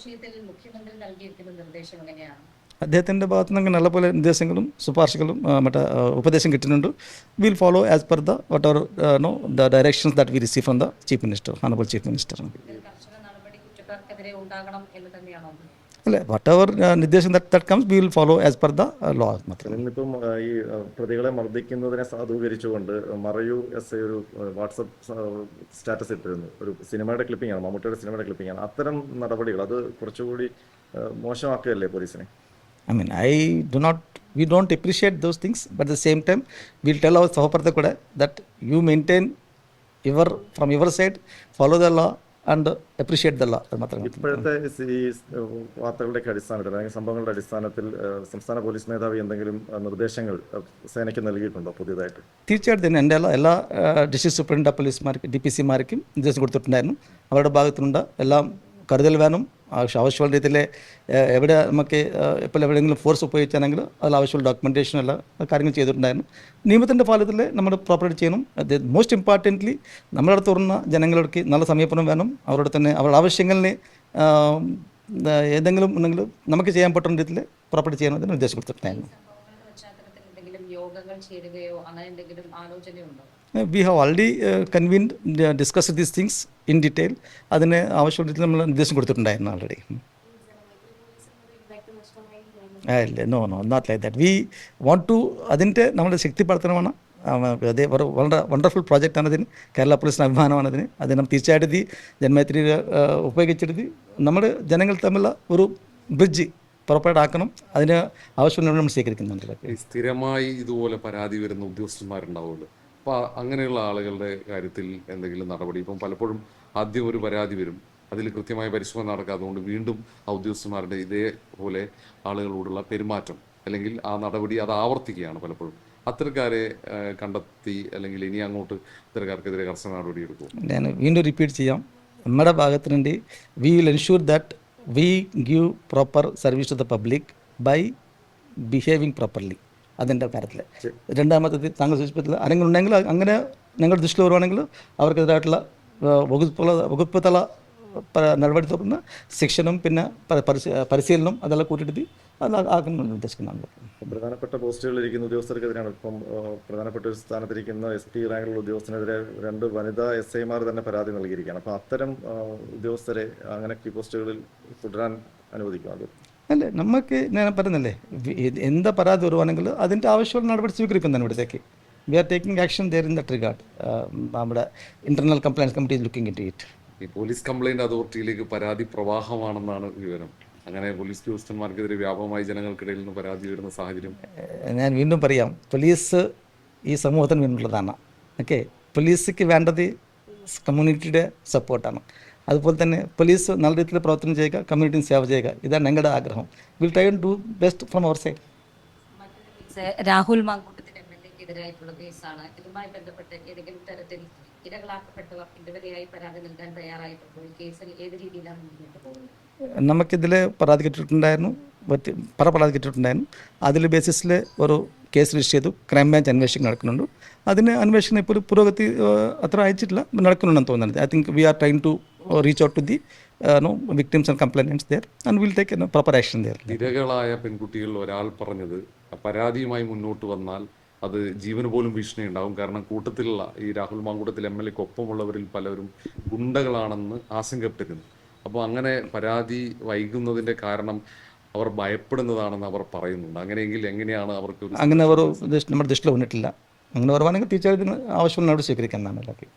വിഷയത്തിൽ മുഖ്യമന്ത്രി നൽകിയിരിക്കുന്ന നിർദ്ദേശം എങ്ങനെയാണ്? അദ്ദേഹത്തിൻ്റെ ഭാഗത്തു നിന്ന് നല്ല പോലെ നിർദ്ദേശങ്ങളും ശുപാർശകളും മറ്റേ ഉപദേശം കിട്ടുന്നുണ്ട്. Will follow as per the whatever no the directions that we receive from the chief minister, honourable chief minister. കർശന നടപടി കുറ്റക്കാർക്കെതിരെ ഉണ്ടാകണം എന്ന് തന്നെയാണോ? അല്ലേ, വട്ട് എവർ നിർദ്ദേശം that comes we will follow as per the law. ഇന്നിപ്പം ഈ പ്രതികളെ മർദ്ദിക്കുന്നതിനെ സാധൂകരിച്ചുകൊണ്ട് മറയൂ എസ് ഐ ഒരു വാട്സപ്പ് സ്റ്റാറ്റസ് ഇട്ടിരുന്നു. ഒരു സിനിമയുടെ ക്ലിപ്പിംഗാണ്, മമ്മൂട്ടിയുടെ സിനിമയുടെ ക്ലിപ്പിംഗാണ്. അത്തരം നടപടികൾ അത് കുറച്ചുകൂടി മോശമാക്കുകയല്ലേ പോലീസിനെ? I mean, we don't appreciate those things, but at the same time, we'll tell our Sahapartha Kuda that you maintain from your side, follow the law and appreciate the law. ഇപ്പോഴത്തെ ഈ വാർത്തകളുടെ അടിസ്ഥാനത്തിൽ അല്ലെങ്കിൽ സംഭവങ്ങളുടെ അടിസ്ഥാനത്തിൽ സംസ്ഥാന പോലീസ് മേധാവി എന്തെങ്കിലും നിർദ്ദേശങ്ങൾ സേനയ്ക്ക് നൽകിയിട്ടുണ്ടോ പുതിയതായിട്ട്? തീർച്ചയായിട്ടും തന്നെ എൻ്റെ എല്ലാ ഡിസ്ട്രിക്ട് സൂപ്രണ്ട് പോലീസ്മാർക്ക് DPC-മാർക്കും നിർദ്ദേശം കൊടുത്തിട്ടുണ്ടായിരുന്നു. അവരുടെ ഭാഗത്തുനിന്നുണ്ട് എല്ലാം കരുതൽ വേണം. ആവശ്യമുള്ള രീതിയിൽ എവിടെ നമുക്ക് ഇപ്പോൾ എവിടെയെങ്കിലും ഫോഴ്സ് ഉപയോഗിച്ചാണെങ്കിൽ അതിൽ ആവശ്യമുള്ള ഡോക്യുമെൻറ്റേഷൻ എല്ലാ കാര്യങ്ങൾ ചെയ്തിട്ടുണ്ടായിരുന്നു. നിയമത്തിൻ്റെ ഫലത്തിൽ നമ്മൾ പ്രോപ്പറായിട്ട് ചെയ്യണം. അത് മോസ്റ്റ് ഇമ്പോർട്ടൻ്റ്ലി നമ്മളടുത്ത് തുറന്ന ജനങ്ങൾക്ക് നല്ല സമീപനം വേണം. അവരോട് തന്നെ അവരുടെ ആവശ്യങ്ങളിന് ഏതെങ്കിലും ഉണ്ടെങ്കിൽ നമുക്ക് ചെയ്യാൻ പറ്റുന്ന രീതിയിൽ പ്രോപ്പറായിട്ട് ചെയ്യണമെന്ന് നിർദ്ദേശം കൊടുത്തിട്ടുണ്ടായിരുന്നു. We have already convened, discussed these things in detail. അതിന് ആവശ്യമുള്ള രീതിയിൽ നമ്മൾ നിർദ്ദേശം കൊടുത്തിട്ടുണ്ടായിരുന്നു ആൾറെഡി. അല്ലേ, no not like that. We want to അതിൻ്റെ നമ്മുടെ ശക്തിപ്പെടുത്തണമാണ്. അതേ വളരെ വണ്ടർഫുൾ പ്രോജക്റ്റാണ് അതിന്. കേരള പോലീസിന് അഭിമാനമാണതിന്. അതിന് തീർച്ചയായിട്ടും ഈ ജന്മേത്രി ഉപയോഗിച്ചെടുത്ത് നമ്മുടെ ജനങ്ങൾ തമ്മിലുള്ള ഒരു ബ്രിഡ്ജ് പുറപ്പാടാക്കണം. ആക്കണം. അതിന് ആവശ്യമുള്ള നമ്മൾ സ്വീകരിക്കുന്നുണ്ട്. സ്ഥിരമായി ഇതുപോലെ പരാതി വരുന്ന ഉദ്യോഗസ്ഥന്മാരുണ്ടാവുമല്ലോ, അപ്പോൾ അങ്ങനെയുള്ള ആളുകളുടെ കാര്യത്തിൽ എന്തെങ്കിലും നടപടി? ഇപ്പം പലപ്പോഴും ആദ്യം ഒരു പരാതി വരും, അതിൽ കൃത്യമായ പരിശോധന നടക്കാത്തതുകൊണ്ട് വീണ്ടും ആ ഉദ്യോഗസ്ഥന്മാരുടെ ഇതേപോലെ ആളുകളോടുള്ള പെരുമാറ്റം അല്ലെങ്കിൽ ആ നടപടി അത് ആവർത്തിക്കുകയാണ് പലപ്പോഴും. അത്തരക്കാരെ കണ്ടെത്തി അല്ലെങ്കിൽ ഇനി അങ്ങോട്ട് ഇത്തരക്കാർക്കെതിരെ കർശന നടപടി എടുക്കും? ഞാൻ വീണ്ടും റിപ്പീറ്റ് ചെയ്യാം, നമ്മുടെ ഭാഗത്തുനിന്ന് we will ensure that we give proper service to the public by behaving properly. അതിൻ്റെ കാര്യത്തിൽ രണ്ടാമത്തത് താങ്കൾ സൂചിപ്പിച്ചത് ആരെങ്കിലും ഉണ്ടെങ്കിൽ അങ്ങനെ ഞങ്ങളുടെ ദൃഷ്ടിയിൽ വരുവാണെങ്കിൽ അവർക്കെതിരായിട്ടുള്ള വകുപ്പ് തല നടപടി തുറന്ന് ശിക്ഷണം പിന്നെ പരിശീലനം അതെല്ലാം കൂട്ടിയെടുത്ത് അതാക്കുന്നുണ്ട് ഉദ്ദേശിക്കുന്നുണ്ട്. പ്രധാനപ്പെട്ട പോസ്റ്റുകളിലിരിക്കുന്ന ഉദ്യോഗസ്ഥർക്കെതിരെയാണ് ഇപ്പം പ്രധാനപ്പെട്ട ഒരു സ്ഥാനത്തിരിക്കുന്ന SP റാങ്കിലുള്ള ഉദ്യോഗസ്ഥനെതിരെ 2 വനിതാ SI-മാർ തന്നെ പരാതി നൽകിയിരിക്കുകയാണ്. അപ്പോൾ അത്തരം ഉദ്യോഗസ്ഥരെ അങ്ങനെ ഈ പോസ്റ്റുകളിൽ തുടരാൻ അനുവദിക്കും? അത് അല്ലേ, നമുക്ക് ഞാൻ പറയുന്നില്ലേ, എന്താ പരാതി വരുവാണെങ്കിൽ അതിൻ്റെ ആവശ്യമുള്ള നടപടി സ്വീകരിക്കുന്നതാണ് ഇവിടത്തേക്ക്. We are taking action there in that regard. നമ്മുടെ internal compliance committee is looking into it. ഈ പോലീസ് കംപ്ലൈൻറ്റ് അതോറിറ്റിയിലേക്ക് പരാതി പ്രവാഹമാണെന്നാണ് വിവരം. അങ്ങനെ പോലീസ് ഉദ്യോഗസ്ഥന്മാർക്കെതിരെ വ്യാപകമായി ജനങ്ങൾക്കിടയിൽ നിന്ന് പരാതി വരുന്ന സാഹചര്യം? ഞാൻ വീണ്ടും പറയാം, പോലീസ് ഈ സമൂഹത്തിന് വേണ്ടിയുള്ളതാണ്. ഓക്കെ, പോലീസിക്ക് വേണ്ടത് കമ്മ്യൂണിറ്റിയുടെ സപ്പോർട്ടാണ്. അതുപോലെ തന്നെ പോലീസ് നല്ല രീതിയിൽ പ്രവർത്തനം ചെയ്യുക, കമ്മ്യൂണിറ്റിന് സേവ ചെയ്യുക, ഇതാണ് ഞങ്ങളുടെ ആഗ്രഹം. Will try to do best from our side. Rahul മാങ്കൂട്ടത്തിന്റെ MLA-ക്കെതിരായിട്ടുള്ള കേസാണ്. ഇതുമായി ബന്ധപ്പെട്ട് ഏതെങ്കിലും തരത്തിൽ ഇരകളാക്കപ്പെട്ടവർ ഇതുവരെയായി പരാതി നൽകാൻ തയ്യാറായിട്ടുള്ള കേസിൽ ഏത് രീതിയിലാണ് മുന്നോട്ട് പോകുന്നത്? നമുക്കിതിൽ പരാതി കിട്ടിയിട്ടുണ്ടായിരുന്നു, പരാതി കിട്ടിയിട്ടുണ്ടായിരുന്നു. അതിൽ ബേസിസിൽ ഒരു കേസ് രജിസ്റ്റർ ചെയ്തു. ക്രൈംബ്രാഞ്ച് അന്വേഷണം നടക്കുന്നുണ്ട്. അതിന് അന്വേഷണം ഇപ്പോൾ ഒരു പുരോഗതി അത്ര അയച്ചിട്ടില്ല, നടക്കുന്നുണ്ടെന്ന് തോന്നുന്നത്. I think we are trying to reach out to the victims and complainants there and we'll take proper action there. ഇരകളായ പെൺകുട്ടികളിൽ ഒരാൾ പറഞ്ഞത് പരാതിയുമായി മുന്നോട്ട് വന്നാൽ അത് ജീവന് പോലും ഭീഷണി ഉണ്ടാവും. കാരണം കൂട്ടത്തിലുള്ള ഈ രാഹുൽ മാങ്കൂട്ടത്തിൽ MLA-ക്കൊപ്പമുള്ളവരിൽ പലരും ഗുണ്ടകളാണെന്ന് ആശങ്കപ്പെട്ടിരുന്നു. അപ്പോൾ അങ്ങനെ പരാതി വൈകുന്നതിൻ്റെ കാരണം അവർ ഭയപ്പെടുന്നതാണെന്ന് അവർ പറയുന്നുണ്ട്. അങ്ങനെയെങ്കിൽ എങ്ങനെയാണ് അവർക്ക്? അങ്ങനെ ഒരു നമ്മുടെ ദൃഷ്ടിയിൽ വന്നിട്ടില്ല. അങ്ങനെ വരുവാണെങ്കിൽ തീർച്ചയായിട്ടും ആവശ്യമുള്ള സ്വീകരിക്കാൻ എന്നാണ്.